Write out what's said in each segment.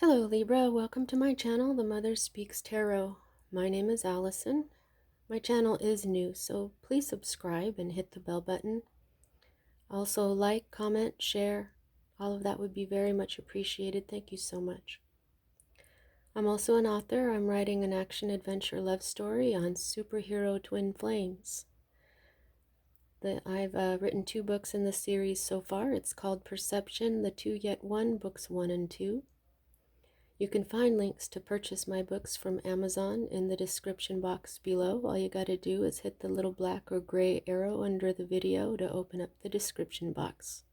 Hello Libra, welcome to my channel, The Mother Speaks Tarot. My name is Allison. My channel is new, so please subscribe and hit the bell button. Also like, comment, share. All of that would be very much appreciated. Thank you so much. I'm also an author. I'm writing an action-adventure love story on superhero twin flames. I've written 2 books in the series so far. It's called Perception, The Two Yet One, Books 1 and 2. You can find links to purchase my books from Amazon in the description box below. All you gotta do is hit the little black or gray arrow under the video to open up the description box.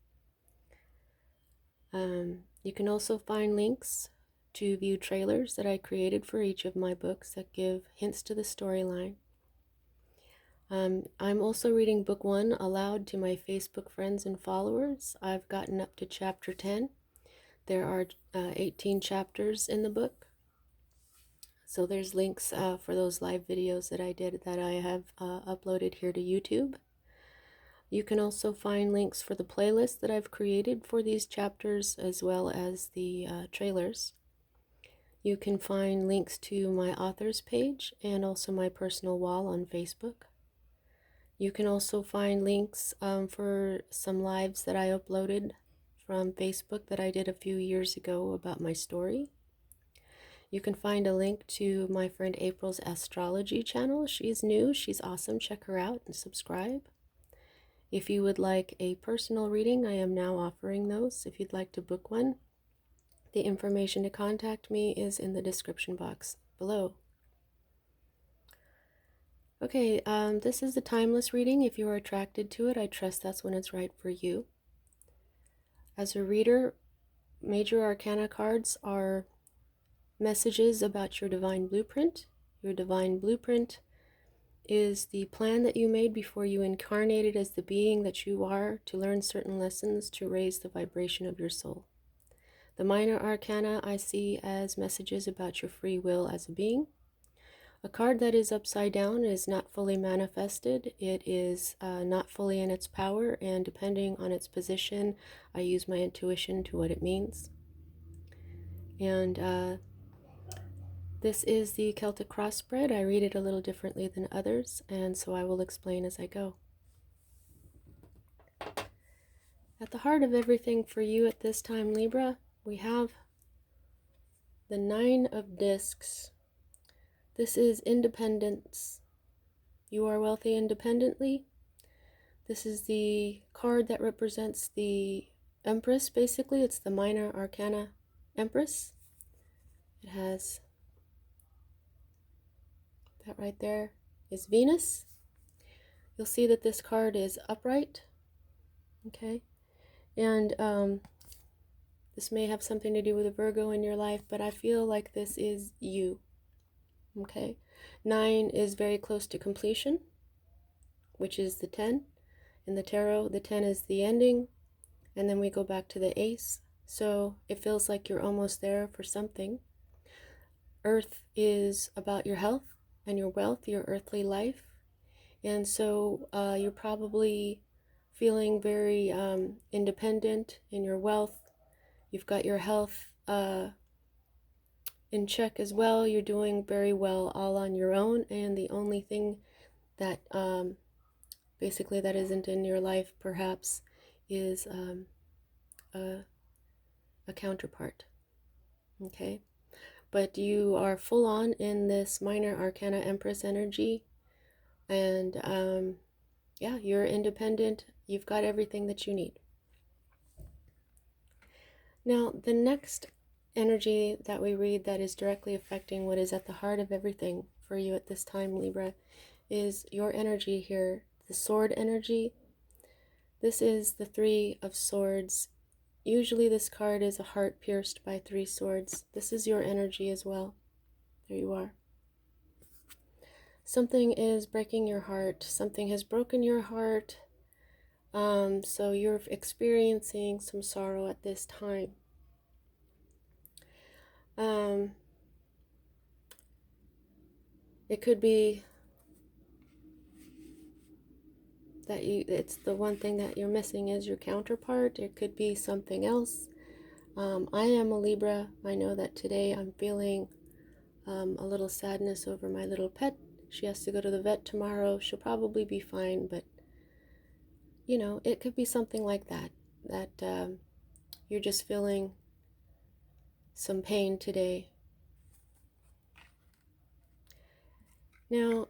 You can also find links to view trailers that I created for each of my books that give hints to the storyline. I'm also reading book 1 aloud to my Facebook friends and followers. I've gotten up to chapter 10. There are 18 chapters in the book. So there's links for those live videos that I did that I have uploaded here to YouTube. You can also find links for the playlist that I've created for these chapters as well as the trailers. You can find links to my authors page and also my personal wall on Facebook. You can also find links for some lives that I uploaded from Facebook that I did a few years ago about my story. You can find a link to my friend April's astrology channel. She's new, she's awesome. Check her out and subscribe. If you would like a personal reading, I am now offering those. If you'd like to book one, the information to contact me is in the description box below. Okay, this is the timeless reading. If you are attracted to it, I trust that's when it's right for you. As a reader, major arcana cards are messages about your divine blueprint. Your divine blueprint is the plan that you made before you incarnated as the being that you are to learn certain lessons to raise the vibration of your soul. The minor arcana I see as messages about your free will as a being. A card that is upside down is not fully manifested. It is not fully in its power, and depending on its position, I use my intuition to what it means. And this is the Celtic cross spread. I read it a little differently than others, and so I will explain as I go. At the heart of everything for you at this time, Libra, we have the 9 of Discs. This is independence. You are wealthy independently. This is the card that represents the Empress, basically. It's the minor arcana Empress. It has that right there is Venus. You'll see that this card is upright. Okay. And this may have something to do with a Virgo in your life, but I feel like this is you. Okay. 9 is very close to completion, which is the 10. In the tarot, the 10 is the ending, and then we go back to the Ace. So it feels like you're almost there for something. Earth is about your health and your wealth, your earthly life. And so you're probably feeling very independent in your wealth. You've got your health in check as well. You're doing very well all on your own, and the only thing that basically that isn't in your life perhaps is a counterpart. Okay, but you are full on in this minor arcana Empress energy, and yeah, you're independent. You've got everything that you need. Now, the next energy that we read that is directly affecting what is at the heart of everything for you at this time, Libra, is your energy here, the sword energy. This is the 3 of Swords. Usually this card is a heart pierced by 3 swords. This is your energy as well. There you are. Something is breaking your heart. Something has broken your heart. So you're experiencing some sorrow at this time. It could be that it's the one thing that you're missing is your counterpart. It could be something else. I am a Libra. I know that today I'm feeling a little sadness over my little pet. She has to go to the vet tomorrow. She'll probably be fine, but you know, it could be something like that, that you're just feeling some pain today. Now,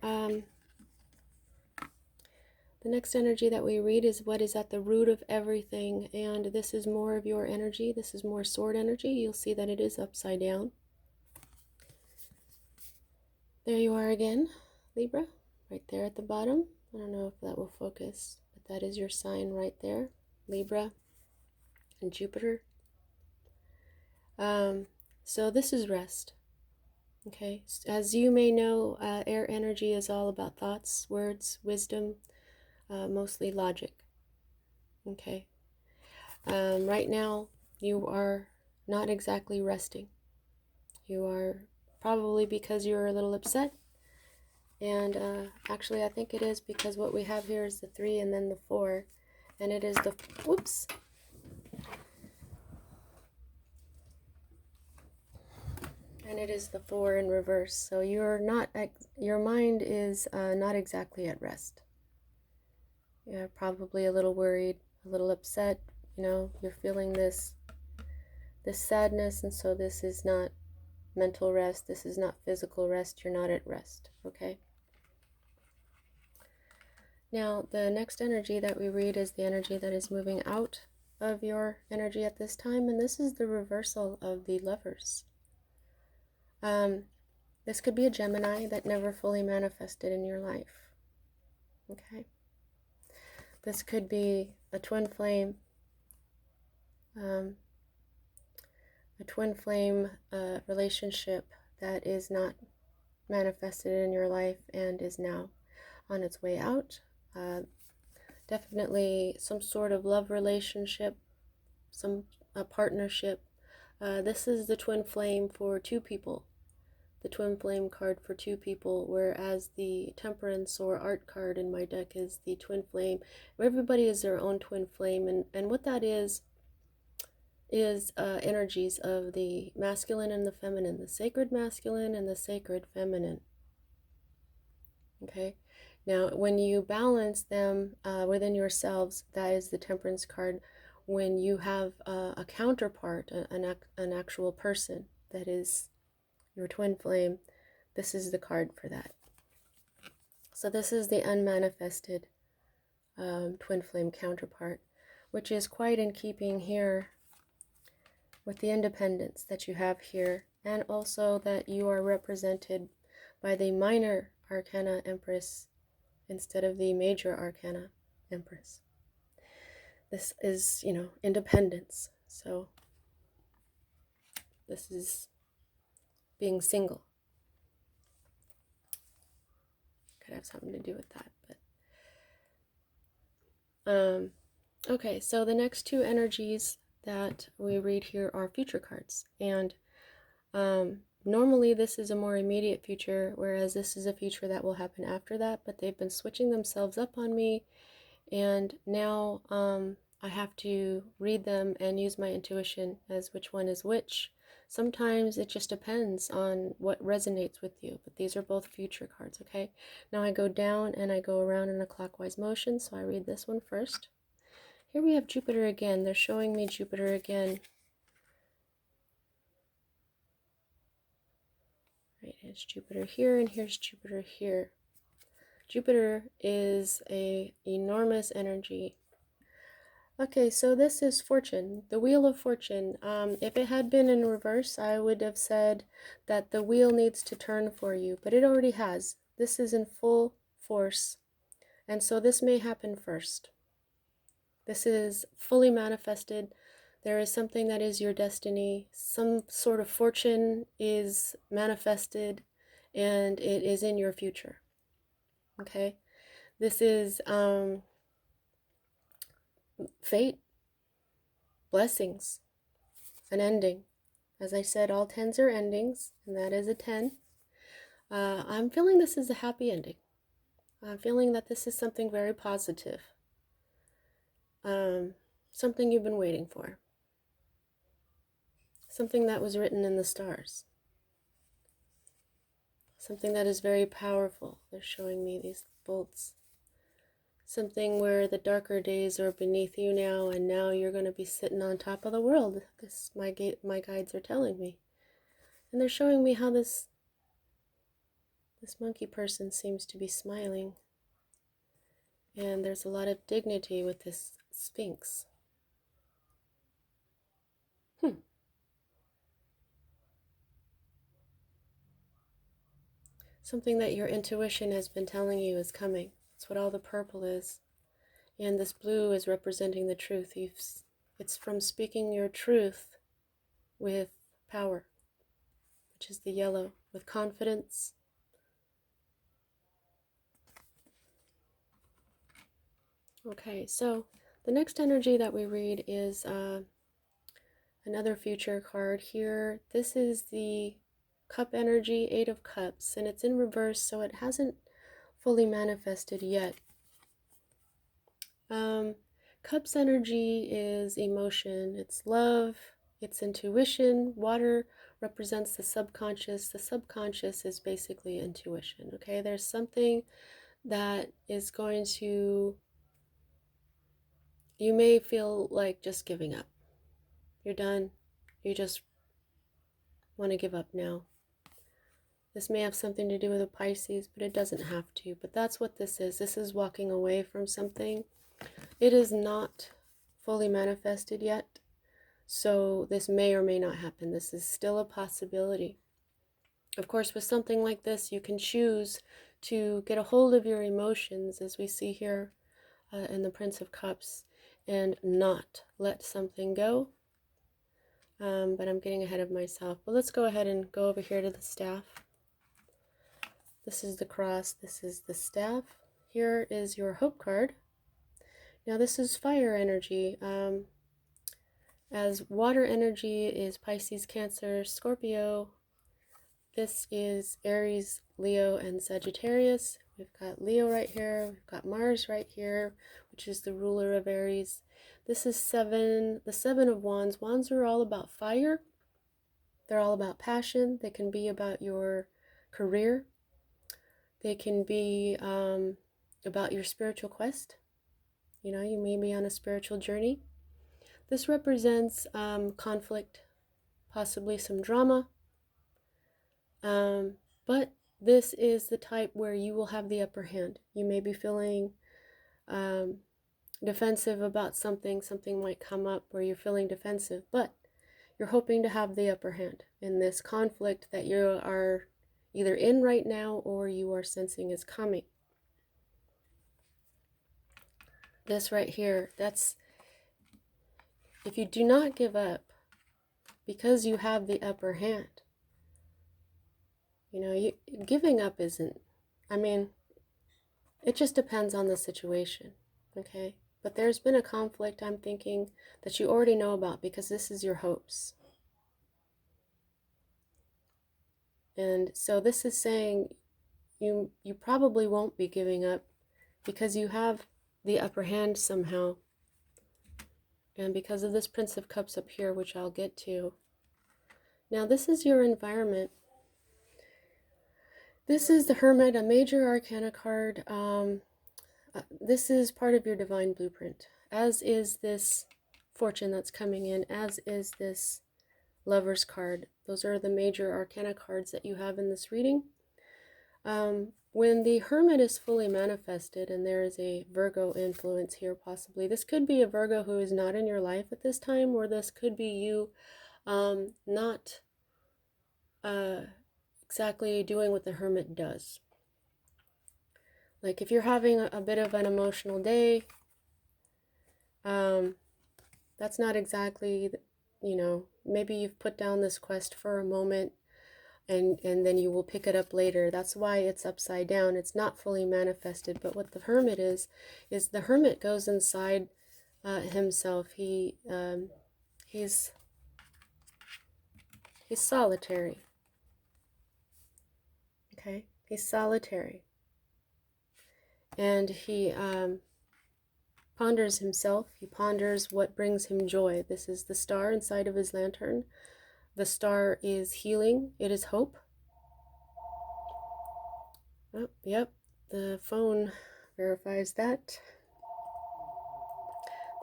the next energy that we read is what is at the root of everything, and this is more of your energy. This is more sword energy. You'll see that it is upside down. There you are again, Libra, right there at the bottom. I don't know if that will focus, but that is your sign right there, Libra and Jupiter. So this is rest. Okay, as you may know, air energy is all about thoughts, words, wisdom, mostly logic. Okay, right now you are not exactly resting. You are probably because you're a little upset, and actually I think it is because what we have here is the 3 and then the 4, and it is the, whoops, and it is the 4 in reverse. So you're not, your mind is not exactly at rest. You're probably a little worried, a little upset. You know, you're feeling this sadness, and so this is not mental rest. This is not physical rest. You're not at rest. Okay. Now, the next energy that we read is the energy that is moving out of your energy at this time, and this is the reversal of the Lovers. This could be a Gemini that never fully manifested in your life. Okay. This could be a twin flame, relationship that is not manifested in your life and is now on its way out. Definitely some sort of love relationship, a partnership. This is the twin flame for 2 people. The twin flame card for 2 people, whereas the temperance or art card in my deck is the twin flame. Everybody is their own twin flame, and what that is energies of the masculine and the feminine, the sacred masculine and the sacred feminine. Okay, now when you balance them within yourselves, that is the temperance card. When you have a counterpart, an actual person that is your twin flame, this is the card for that. So this is the unmanifested twin flame counterpart, which is quite in keeping here with the independence that you have here, and also that you are represented by the minor arcana empress instead of the major arcana empress. This is, you know, independence. So this is being single. Could have something to do with that, but okay, so the next 2 energies that we read here are future cards, and normally this is a more immediate future, whereas this is a future that will happen after that, but they've been switching themselves up on me, and now I have to read them and use my intuition as which one is which. Sometimes it just depends on what resonates with you, but these are both future cards. Okay, now I go down and I go around in a clockwise motion, so I read this one first. Here we have Jupiter again. They're showing me Jupiter again. Right, here's Jupiter here, and here's Jupiter here. Jupiter is an enormous energy. Okay, so this is fortune, the wheel of fortune. If it had been in reverse, I would have said that the wheel needs to turn for you, but it already has. This is in full force, and so this may happen first. This is fully manifested. There is something that is your destiny. Some sort of fortune is manifested, and it is in your future. Okay, this is fate, blessings, an ending. As I said, all 10s are endings, and that is a 10. I'm feeling this is a happy ending. I'm feeling that this is something very positive. Something you've been waiting for. something that was written in the stars. Something that is very powerful. They're showing me these bolts. Something where the darker days are beneath you now, and now you're going to be sitting on top of the world. This my guides are telling me. And they're showing me how this monkey person seems to be smiling. And there's a lot of dignity with this sphinx. Something that your intuition has been telling you is coming. That's what all the purple is. And this blue is representing the truth. It's from speaking your truth with power, which is the yellow, with confidence. Okay, so the next energy that we read is another future card here. This is the cup energy, 8 of Cups, and it's in reverse, so it hasn't fully manifested yet. Cups energy is emotion, it's love, it's intuition. Water represents the subconscious. The subconscious is basically intuition, okay? There's something that is going to, you may feel like just giving up. You're done. You just want to give up now. This may have something to do with a Pisces, but it doesn't have to. But that's what this is. This is walking away from something. It is not fully manifested yet, so this may or may not happen. This is still a possibility. Of course, with something like this, you can choose to get a hold of your emotions, as we see here in the Prince of Cups, and not let something go. But I'm getting ahead of myself. But let's go ahead and go over here to the staff. This is the cross. This is the staff. Here is your hope card. Now this is fire energy. As water energy is Pisces, Cancer, Scorpio. This is Aries, Leo, and Sagittarius. We've got Leo right here. We've got Mars right here, which is the ruler of Aries. This is the 7 of Wands. Wands are all about fire. They're all about passion. They can be about your career. They can be about your spiritual quest. You know, you may be on a spiritual journey. This represents conflict, possibly some drama. But this is the type where you will have the upper hand. You may be feeling defensive about something. Something might come up where you're feeling defensive, but you're hoping to have the upper hand in this conflict that you are either in right now or you are sensing is coming. This right here, that's, if you do not give up because you have the upper hand, you know, giving up isn't, I mean, it just depends on the situation, okay? But there's been a conflict, I'm thinking, that you already know about because this is your hopes. And so this is saying you probably won't be giving up because you have the upper hand somehow. And because of this Prince of Cups up here, which I'll get to. Now this is your environment. This is the Hermit, a major arcana card. This is part of your divine blueprint, as is this fortune that's coming in, as is this Lover's card. Those are the major arcana cards that you have in this reading. When the Hermit is fully manifested, and there is a Virgo influence here possibly, this could be a Virgo who is not in your life at this time, or this could be you not exactly doing what the Hermit does. Like if you're having a bit of an emotional day, that's not exactly, you know, maybe you've put down this quest for a moment and then you will pick it up later. That's why it's upside down. It's not fully manifested. But what the Hermit is the Hermit goes inside himself. He's solitary. Okay, he's solitary. And he ponders himself. He ponders what brings him joy. This is the star inside of his lantern. The star is healing. It is hope. Oh, yep, the phone verifies that.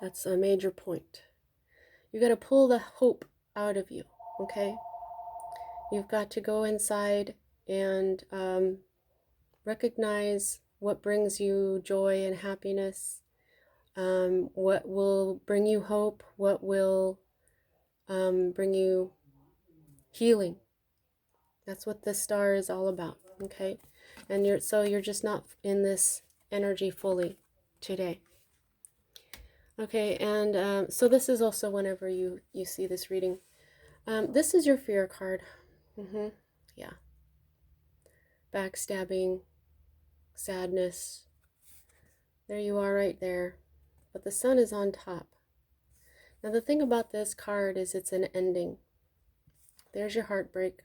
That's a major point. You got to pull the hope out of you, okay? You've got to go inside and recognize what brings you joy and happiness, what will bring you hope, what will bring you healing. That's what the star is all about, okay? And you're just not in this energy fully today. Okay, and so this is also whenever you see this reading. This is your fear card. Yeah. Backstabbing, sadness. There you are right there. But the sun is on top. Now the thing about this card is it's an ending. There's your heartbreak.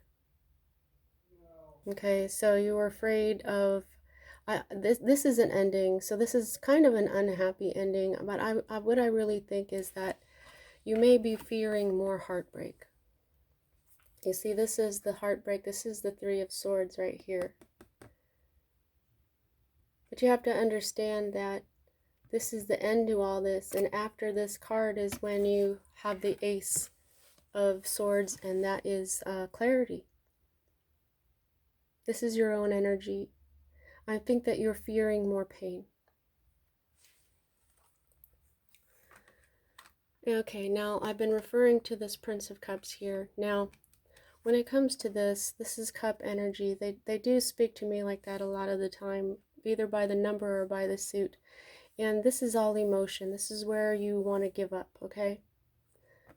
Okay, so you were afraid of this is an ending, so this is kind of an unhappy ending, but what I really think is that you may be fearing more heartbreak. You see, this is the heartbreak. This is the Three of Swords right here. But you have to understand that this is the end to all this, and after this card is when you have the Ace of Swords, and that is clarity. This is your own energy. I think that you're fearing more pain. Okay, now I've been referring to this Prince of Cups here. Now, when it comes to this is cup energy. They do speak to me like that a lot of the time, either by the number or by the suit. And this is all emotion. This is where you want to give up, okay?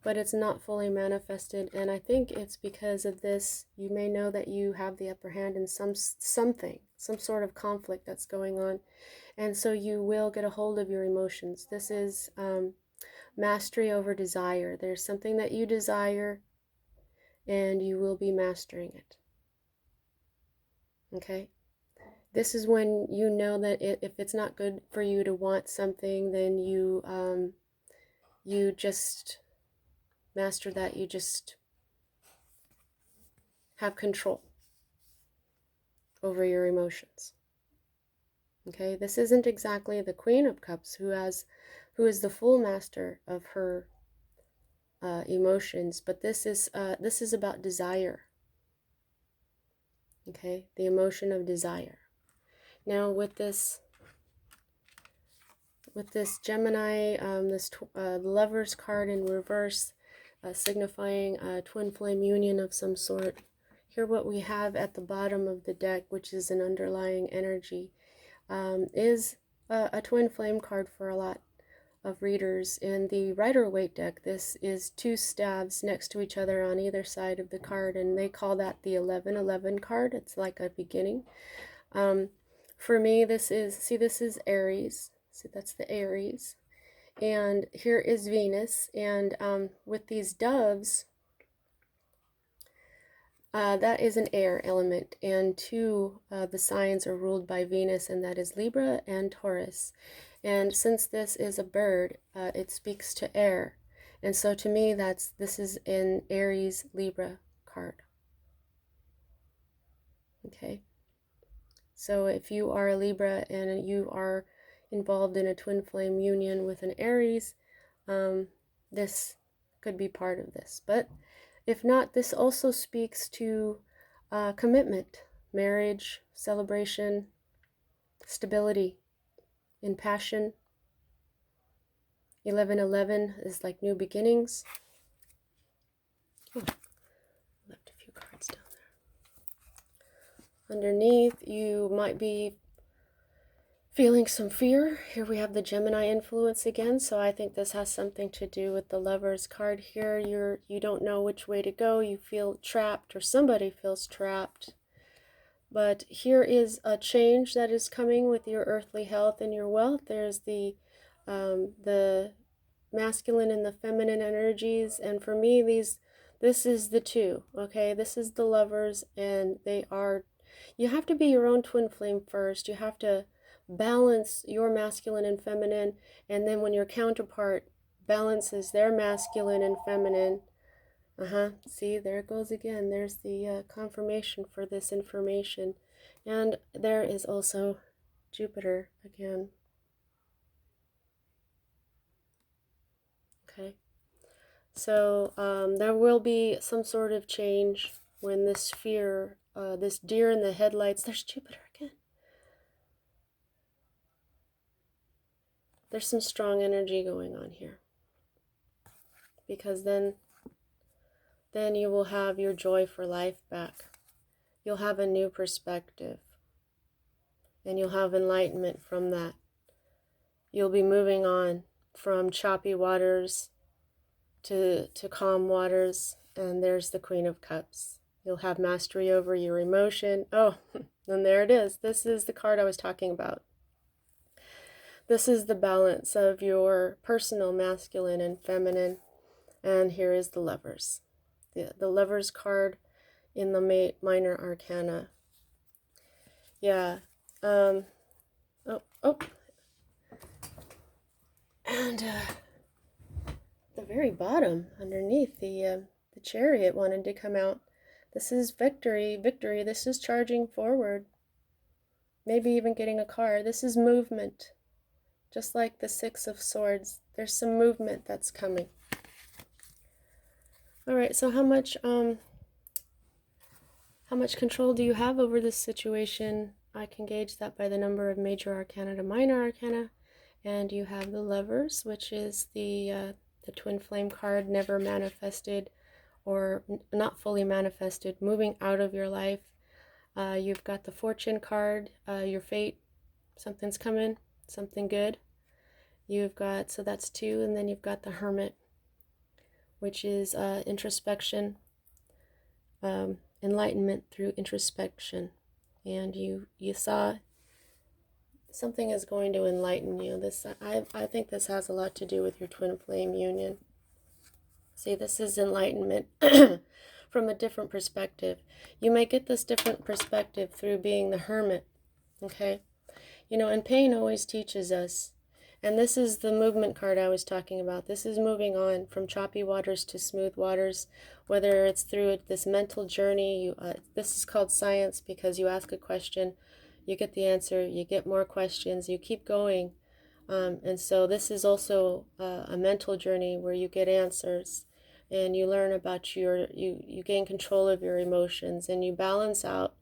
But it's not fully manifested, and I think it's because of this. You may know that you have the upper hand in some sort of conflict that's going on, and so you will get a hold of your emotions. This is mastery over desire. There's something that you desire, and you will be mastering it. Okay? This is when you know that if it's not good for you to want something, then you just master that. You just have control over your emotions. Okay, this isn't exactly the Queen of Cups who is the full master of her emotions, but this is about desire. Okay, the emotion of desire. Now with this Gemini, this Lover's card in reverse, signifying a twin flame union of some sort. Here what we have at the bottom of the deck, which is an underlying energy, is a twin flame card for a lot of readers. In the Rider-Waite deck, this is two staves next to each other on either side of the card, and they call that the 1111 card. It's like a beginning. For me, this is Aries. See, that's the Aries. And here is Venus. And with these doves, that is an air element. And two the signs are ruled by Venus, and that is Libra and Taurus. And since this is a bird, it speaks to air. And so to me, this is an Aries Libra card. Okay. So if you are a Libra and you are involved in a twin flame union with an Aries, this could be part of this. But if not, this also speaks to commitment, marriage, celebration, stability, in passion. 1111 is like new beginnings. Oh, left a few cards down there. Underneath, you might be feeling some fear. Here we have the Gemini influence again, so I think this has something to do with the Lover's card here. You don't know which way to go. You feel trapped, or somebody feels trapped. But here is a change that is coming with your earthly health and your wealth. There's the masculine and the feminine energies, and for me, this is the two. Okay, this is the Lovers, and you have to be your own twin flame first. You have to balance your masculine and feminine, and then when your counterpart balances their masculine and feminine, See, there it goes again. There's the confirmation for this information. And there is also Jupiter again. Okay. So there will be some sort of change when this fear, this deer in the headlights, there's Jupiter again. There's some strong energy going on here. Because then you will have your joy for life back. You'll have a new perspective. And you'll have enlightenment from that. You'll be moving on from choppy waters to calm waters. And there's the Queen of Cups. You'll have mastery over your emotion. Oh, and there it is. This is the card I was talking about. This is the balance of your personal masculine and feminine. And here is the Lovers. The Lovers card in the minor arcana. Yeah. And the very bottom, underneath, the Chariot wanted to come out. This is victory. This is charging forward. Maybe even getting a car. This is movement. Just like the Six of Swords, there's some movement that's coming. All right, so how much control do you have over this situation? I can gauge that by the number of major arcana to minor arcana. And you have the Lovers, which is the twin flame card, never manifested or not fully manifested, moving out of your life. You've got the Fortune card, your fate, something's coming, something good. You've got, so that's 2, and then you've got the Hermit, which is introspection, enlightenment through introspection. And you saw something is going to enlighten you. This I think this has a lot to do with your twin flame union. See, this is enlightenment from a different perspective. You may get this different perspective through being the Hermit, okay? You know, and pain always teaches us. And this is the movement card I was talking about. This is moving on from choppy waters to smooth waters, whether it's through this mental journey. This is called science because you ask a question, you get the answer, you get more questions, you keep going. And so this is also a mental journey where you get answers and you learn about you gain control of your emotions and you balance out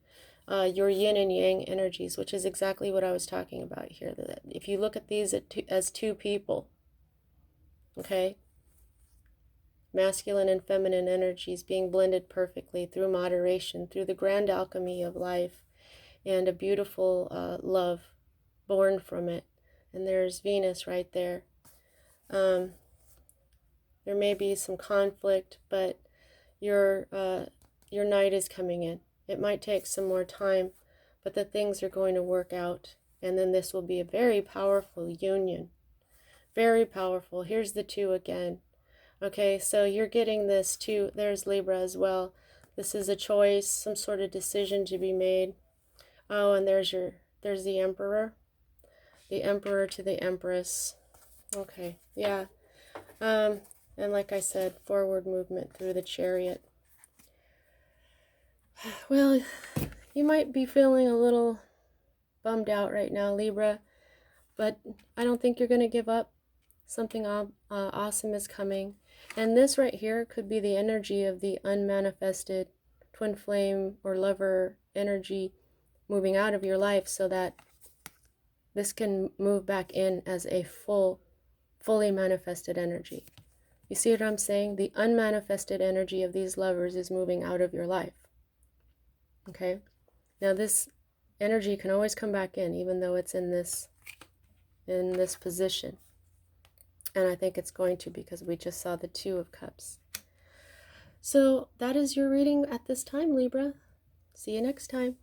your yin and yang energies, which is exactly what I was talking about here. That if you look at these as two people, okay, masculine and feminine energies being blended perfectly through moderation, through the grand alchemy of life, and a beautiful love born from it. And there's Venus right there. There may be some conflict, but your night is coming in. It might take some more time, but the things are going to work out. And then this will be a very powerful union. Very powerful. Here's the 2 again. Okay, so you're getting this too. There's Libra as well. This is a choice, some sort of decision to be made. Oh, and there's the Emperor. The Emperor to the Empress. Okay, yeah. And like I said, forward movement through the Chariot. Well, you might be feeling a little bummed out right now, Libra, but I don't think you're going to give up. Something awesome is coming. And this right here could be the energy of the unmanifested twin flame or lover energy moving out of your life so that this can move back in as a fully manifested energy. You see what I'm saying? The unmanifested energy of these lovers is moving out of your life. Okay? Now this energy can always come back in, even though it's in this position. And I think it's going to, because we just saw the 2 of Cups. So that is your reading at this time, Libra. See you next time.